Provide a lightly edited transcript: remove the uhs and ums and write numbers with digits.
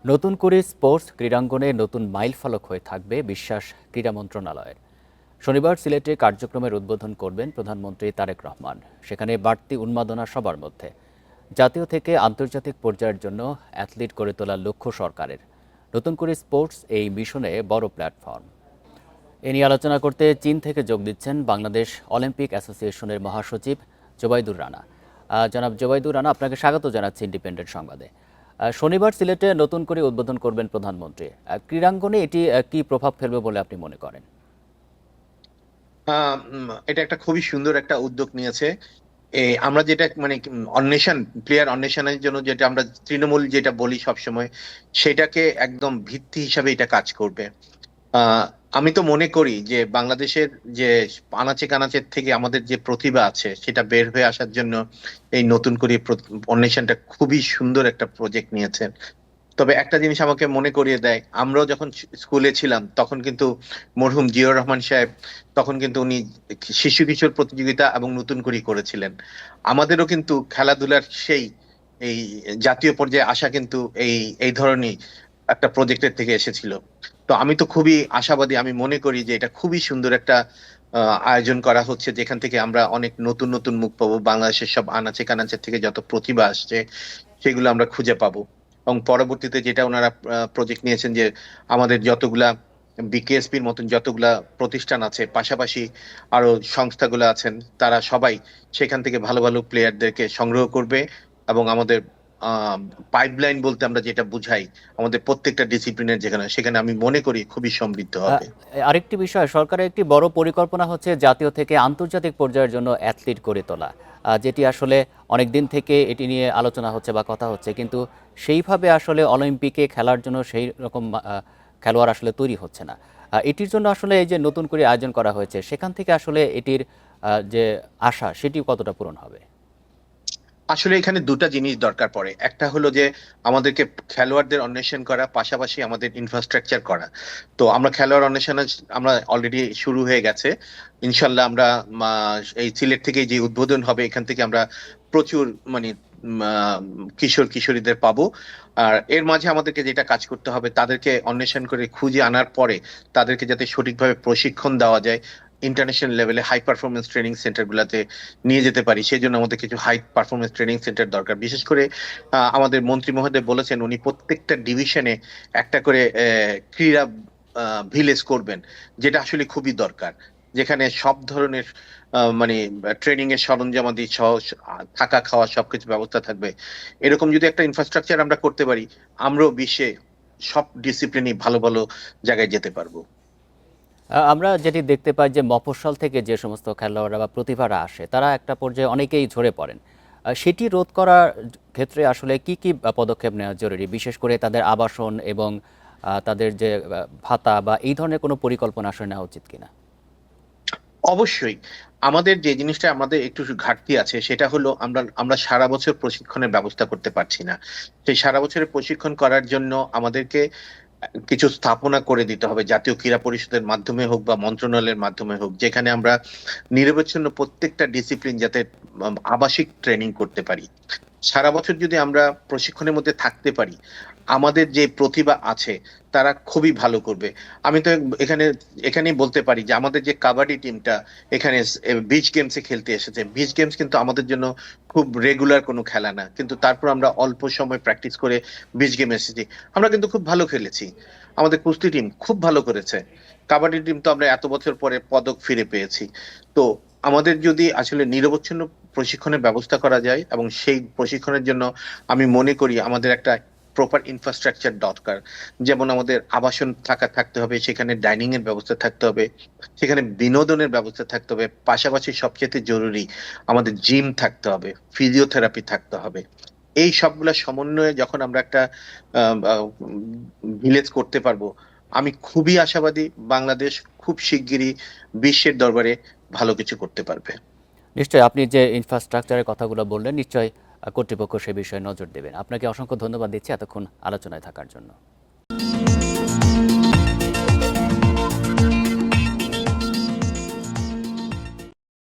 নতুন করে স্পোর্টস ক্রীড়াঙ্গনে নতুন মাইলফলক হয়ে থাকবে বিশ্বাস ক্রীড়া মন্ত্রণালয়ের। শনিবার সিলেটে কার্যক্রমের উদ্বোধন করবেন প্রধানমন্ত্রী তারেক রহমান। সেখানে বাড়তি উন্মাদনা সবার মধ্যে। জাতীয় থেকে আন্তর্জাতিক পর্যায়ের জন্য অ্যাথলিট গড়ে তোলার লক্ষ্য সরকারের। নতুন করে স্পোর্টস এই মিশনে বড় প্ল্যাটফর্ম। এ নিয়ে আলোচনা করতে চীন থেকে যোগ দিচ্ছেন বাংলাদেশ অলিম্পিক অ্যাসোসিয়েশনের মহাসচিব জোবাইদুর রানা। জনাব জোবাইদুর রানা, আপনাকে স্বাগত জানাচ্ছি ইন্ডিপেন্ডেন্ট সংবাদে। শনিবার সিলেটে নতুন করে উদ্বোধন করবেন প্রধানমন্ত্রী। ক্রীড়াঙ্গনে এটি কি প্রভাব ফেলবে বলে আপনি মনে করেন? এটা একটা খুবই সুন্দর একটা উদ্যোগ নিয়েছে। আমরা যেটা মানে অন্বেষণ, প্লেয়ার অন্বেষণের জন্য যেটা আমরা তৃণমূল যেটা বলি সবসময়, সেটাকে একদম ভিত্তি হিসাবে এটা কাজ করবে। আহ আমি তো মনে করি যে বাংলাদেশের যে আনাচে কানাচের থেকে আমাদের যে প্রতিভা আছে সেটা বের হয়ে আসার জন্য এই নতুন করে অন্বেষণটা খুবই সুন্দর একটা প্রজেক্ট নিয়েছেন। তবে একটা জিনিস আমাকে মনে করিয়ে দেয়, আমরাও যখন স্কুলে ছিলাম তখন কিন্তু মরহুম জিয়াউর রহমান সাহেব, তখন কিন্তু উনি শিশু কিশোর প্রতিযোগিতা এবং নতুন করে করেছিলেন। আমাদেরও কিন্তু খেলাধুলার সেই এই জাতীয় পর্যায়ে আসা কিন্তু এই এই ধরনের একটা প্রজেক্টের থেকে এসেছিল। তো আমি তো খুবই আশাবাদী, আমি মনে করি যে এটা খুবই সুন্দর একটা আয়োজন করা হচ্ছে, যেখান থেকে আমরা অনেক নতুন নতুন মুখ পাবো। বাংলাদেশের সব আনাচে কানাচে থেকে যত প্রতিভা আসছে সেগুলো আমরা খুঁজে পাবো। এবং পরবর্তীতে যেটা ওনারা প্রজেক্ট নিয়েছেন যে আমাদের যতগুলা বিকেএসপির মতন যতগুলা প্রতিষ্ঠান আছে, পাশাপাশি আরো সংস্থাগুলো আছেন, তারা সবাই সেখান থেকে ভালো ভালো প্লেয়ারদেরকে সংগ্রহ করবে। এবং আমাদের পাইপলাইন বলতে আমরা যেটা বুঝাই, আমাদের প্রত্যেকটা ডিসিপ্লিনের যেখানে সেখানে আমি মনে করি খুবই সমৃদ্ধ আহ, হবে। আরেকটি বিষয়, সরকারের একটি বড় পরিকল্পনা হচ্ছে জাতীয় থেকে আন্তর্জাতিক পর্যায়ের জন্য অ্যাথলিট গড়ে তোলা, যেটি আসলে অনেক দিন থেকে এটি নিয়ে আলোচনা হচ্ছে বা কথা হচ্ছে, কিন্তু সেইভাবে আসলে অলিম্পিকে খেলার জন্য সেই রকম খেলোয়াড় আসলে তৈরি হচ্ছে না। এটির জন্য আসলে এই যে নতুন করে আয়োজন করা হয়েছে, সেখান থেকে আসলে এটির যে আশা সেটি কতটা পূরণ হবে? আসলে এখানে দুটা জিনিস দরকার পড়ে। একটা হলো যে আমাদেরকে খেলোয়াড়দের অন্বেষণ করা, পাশাপাশি আমাদের ইনফ্রাস্ট্রাকচার করা। তো আমরা খেলোয়াড় অন্বেষণ আমরা অলরেডি শুরু হয়ে গেছে। ইনশাল্লাহ আমরা এই সিলেট থেকে যে উদ্বোধন হবে এখান থেকে আমরা প্রচুর মানে কিশোর কিশোরীদের পাবো। আর এর মাঝে আমাদেরকে যেটা কাজ করতে হবে, তাদেরকে অন্বেষণ করে খুঁজে আনার পরে তাদেরকে যাতে সঠিকভাবে প্রশিক্ষণ দেওয়া যায়, ইন্টারন্যাশনাল লেভেলে হাই পারফরমেন্স ট্রেনিং সেন্টার গুলাতে নিয়ে যেতে পারি। সেই জন্য আমাদের কিছু হাই পারফরমেন্স ট্রেনিং সেন্টার দরকার। বিশেষ করে আমাদের মন্ত্রী মহোদয় বলেছেন উনি প্রত্যেকটা ডিভিশনে একটা করে ক্রীড়া ভিলেজ করবেন, যেটা আসলে খুবই দরকার, যেখানে সব ধরনের মানে ট্রেনিং এর সরঞ্জামাদি সহ থাকা খাওয়া সবকিছু ব্যবস্থা থাকবে। এরকম যদি একটা ইনফ্রাস্ট্রাকচার আমরা করতে পারি, আমরাও বিশ্বে সব ডিসিপ্লিনই ভালো ভালো জায়গায় যেতে পারবো। আমরা যেটি দেখতে পাই যে মফস্বল থেকে যে সমস্ত খেলোয়াড়রা বা প্রতিভারা আসে, তারা একটা পর্যায়ে অনেকেই ঝরে পড়েন। সেটি রোধ করার ক্ষেত্রে আসলে কি কি পদক্ষেপ নেওয়া জরুরি, বিশেষ করে তাদের আবাসন এবং তাদের যে ভাতা বা এই ধরনের কোনো পরিকল্পনা আসলে নেওয়া উচিত কিনা? অবশ্যই। আমাদের যে জিনিসটা আমাদের একটু ঘাটতি আছে সেটা হলো আমরা আমরা সারা বছর প্রশিক্ষণের ব্যবস্থা করতে পারছি না। সেই সারা বছরের প্রশিক্ষণ করার জন্য আমাদেরকে কিছু স্থাপনা করে দিতে হবে, জাতীয় ক্রীড়া পরিষদের মাধ্যমে হোক বা মন্ত্রণালয়ের মাধ্যমে হোক, যেখানে আমরা নিরবচ্ছিন্ন প্রত্যেকটা ডিসিপ্লিন যাতে আবাসিক ট্রেনিং করতে পারি। সারা বছর যদি আমরা প্রশিক্ষণের মধ্যে থাকতে পারি, আমাদের যে প্রতিভা আছে তারা খুবই ভালো করবে। আমি তো এখানে এখানেই বলতে পারি যে আমাদের যে কাবাডি টিমটা এখানে বিচ গেমসে খেলতে এসেছে, বিচ গেমস কিন্তু আমাদের জন্য খুব রেগুলার কোনো খেলা না, কিন্তু তারপর আমরা অল্প সময় প্র্যাকটিস করে বিচ গেম এসেছি। আমরা কিন্তু খুব ভালো খেলেছি। আমাদের কুস্তি টিম খুব ভালো করেছে। কাবাডি টিম তো আমরা এত বছর পরে পদক ফিরে পেয়েছি। তো আমাদের যদি আসলে নিরবচ্ছিন্ন প্রশিক্ষণের ব্যবস্থা করা যায়, এবং সেই প্রশিক্ষণের জন্য আমি মনে করি আমাদের একটা প্রপার ইনফ্রাস্ট্রাকচার দরকার। যেমন আমাদের আবাসন থাকতে হবে, সেখানে ডাইনিং এর ব্যবস্থা থাকতে হবে, সেখানে বিনোদনের ব্যবস্থা থাকতে হবে, পাশাপাশি সবচেয়ে জরুরি আমাদের জিম থাকতে হবে, ফিজিওথেরাপি থাকতে হবে। এই সবগুলা সমন্বয়ে যখন আমরা একটা ভিলেজ করতে পারবো, আমি খুবই আশাবাদী বাংলাদেশ খুব শিগগিরই বিশ্বের দরবারে ভালো কিছু করতে পারবে। নিশ্চয়ই আপনি যে ইনফ্রাস্ট্রাকচারের কথাগুলো বললেন, নিশ্চয়ই কর্তৃপক্ষ সে বিষয়ে নজর দেবেন। আপনাকে অসংখ্য ধন্যবাদ দিচ্ছি এতক্ষণ আলোচনায় থাকার জন্য।